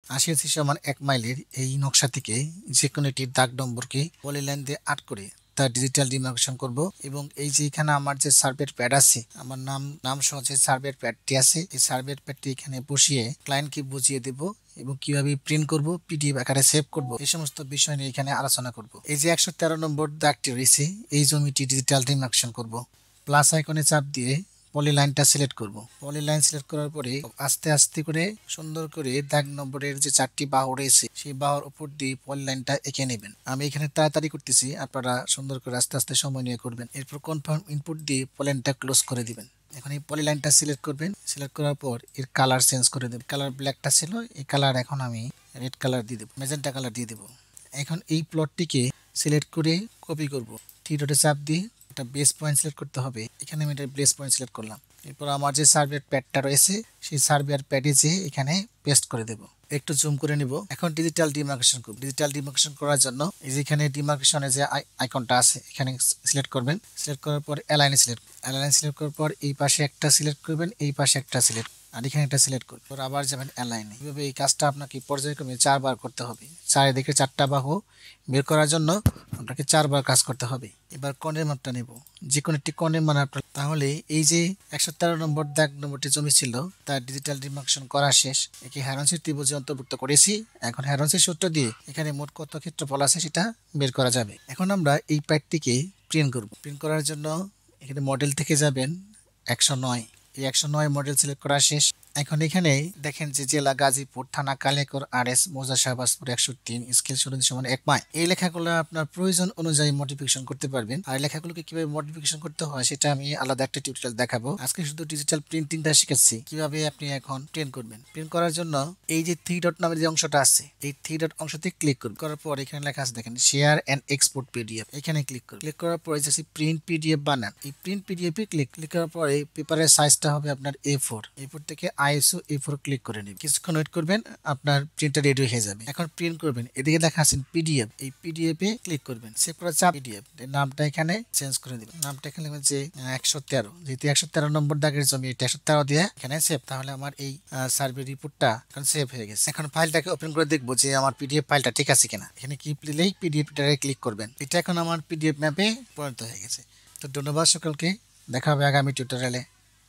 80 সমান 1 মাইলের এই নকশা থেকে যে কোনো একটি দাগ নম্বরকে পলিলাইন দিয়ে আট করে তার ডিজিটাল ডিমার্কেশন করব এবং এই যে এখানে আমার যে সার্ভের প্যাড আছে, আমার নাম সহ যে সার্ভের প্যাডটি আছে, এই সার্ভের প্যাডটি এখানে বসিয়ে ক্লায়েন্টকে বুঝিয়ে দেব এবং কিভাবে প্রিন্ট করব, পিডিএফ আকারে সেভ করব, এই সমস্ত বিষয় নিয়ে এখানে আলোচনা করব। এই যে 113 নম্বর দাগটি রয়েছে, এই জমিটি ডিজিটাল ডিমার্কেশন করব। প্লাস আইকনে চাপ দিয়ে পলিলাইনটা সিলেক্ট করব। পলিলাইন সিলেক্ট করার পরে আস্তে আস্তে করে সুন্দর করে দাগ নম্বরের যে 4টি বাহু রয়েছে সেই বাহুর উপর দিয়ে পলিলাইনটা এঁকে নেবেন। আমি এখানে তাড়াতাড়ি করতেছি, আপনারা সুন্দর করে আস্তে আস্তে সময় নিয়ে করবেন। এরপর কনফার্ম ইনপুট দিয়ে পলিলাইনটা ক্লোজ করে দিবেন। এখন এই পলিলাইনটা সিলেক্ট করবেন। সিলেক্ট করার পর এর কালার চেঞ্জ করে দেবেন। কালার ব্ল্যাকটা ছিল, এই কালার এখন আমি রেড কালার দিয়ে দেবো, ম্যাজেন্টা কালার দিয়ে দেবো। এখন এই প্লটটিকে সিলেক্ট করে কপি করব। থ্রি ডটে চাপ দিয়ে একটা বেস পয়েন্ট সিলেক্ট করতে হবে। এখানে আমি একটা বেস পয়েন্ট সিলেক্ট করলাম। এরপর আমার যে সার্ভের প্যাডটা রয়েছে সেই সার্ভের প্যাডে যেয়ে এখানে পেস্ট করে দেব। একটু জুম করে নিব। এখন ডিজিটাল ডিমার্কেশন করব। ডিজিটাল ডিমার্কেশন করার জন্য এই যে এখানে ডিমার্কেশনের যে আইকনটা আছে এখানে সিলেক্ট করবেন। সিলেক্ট করার পর অ্যালাইন সিলেক্ট করার পর এই পাশে একটা সিলেক্ট করবেন, এই পাশে একটা সিলেক্ট, আর এখানে একটা সিলেক্ট করবেন। পর আবার যাবেন অ্যালাইনে। এইভাবে এই কাজটা আপনাকে পর্যায়ক্রমে 4বার করতে হবে। চারিদিকে 4টা বাহু বের করার জন্য আপনাকে 4বার কাজ করতে হবে। এবার কোণের মাপটা নেব, যে কোনো একটি কোণের মান আপনার। তাহলে এই যে 113 নম্বর দাগ নম্বরটি জমি ছিল তার ডিজিটাল ডিমার্কেশন করা শেষ। একে হেরনসির ত্রিভুজে অন্তর্ভুক্ত করেছি। এখন হেরনসির সূত্র দিয়ে এখানে মোট কত ক্ষেত্রফল আছে সেটা বের করা যাবে। এখন আমরা এই প্যাডটিকে প্রিন্ট করব। প্রিন্ট করার জন্য এখানে মডেল থেকে যাবেন 109। এই 109 মডেল সিলেক্ট করা শেষ। এখন এখানে দেখেন যে জেলা গাজীপুর, থানা কালিয়াকৈর, RS, মৌজা শাহবাজপুর, 103, স্কেল 0.1 মাইল। এই লেখাগুলো আপনার প্রয়োজন অনুযায়ী মডিফিকেশন করতে পারবেন। আর লেখাগুলোকে কিভাবে মডিফিকেশন করতে হয় সেটা আমি আলাদা একটা টিউটোরিয়াল দেখাবো। আজকে শুধু ডিজিটাল প্রিন্টিংটা শিখাচ্ছি, কিভাবে আপনি এখন প্রিন্ট করবেন। প্রিন্ট করার জন্য এই যে 3 ডট নামের যে অংশটা আছে, এই 3 ডট অংশতে ক্লিক করুন। করার পর এখানে লেখা আছে দেখেন শেয়ার এন্ড এক্সপোর্ট পিডিএফ, এখানে ক্লিক করুন। ক্লিক করার পর যে প্রিন্ট পিডিএফ বানান, এই প্রিন্ট পিডিএফ এ ক্লিক করার পর এই পেপারের সাইজটা হবে আপনার A4 থেকে ISO A4 ক্লিক করে নিন। কিছুক্ষণ ওয়েট করবেন, আপনার প্রিন্টার রেডি হয়ে যাবে। এখন প্রিন্ট করবেন। এদিকে লেখা আছে পিডিএফ, এই পিডিএফ এ ক্লিক করবেন। সেভ করা চাপ পিডিএফ, নামটা এখানে চেঞ্জ করে দিবেন। নামটা এখানে লিখবেন যে 113, যেহেতু 113 নম্বর দাগের জমি, এটা 113 দিয়ে এখানে সেভ। তাহলে আমার এই সার্ভে রিপোর্টটা এখন সেভ হয়ে গেছে। এখন ফাইলটাকে ওপেন করে দেখবো যে আমার পিডিএফ ফাইলটা ঠিক আছে কিনা। এখানে কি দিলেই পিডিএফটারে ক্লিক করবেন। এটা এখন আমার পিডিএফ ম্যাপে পরিণত হয়ে গেছে। তো ধন্যবাদ সকলকে, দেখা হবে আগামী টিউটোরিয়ালে।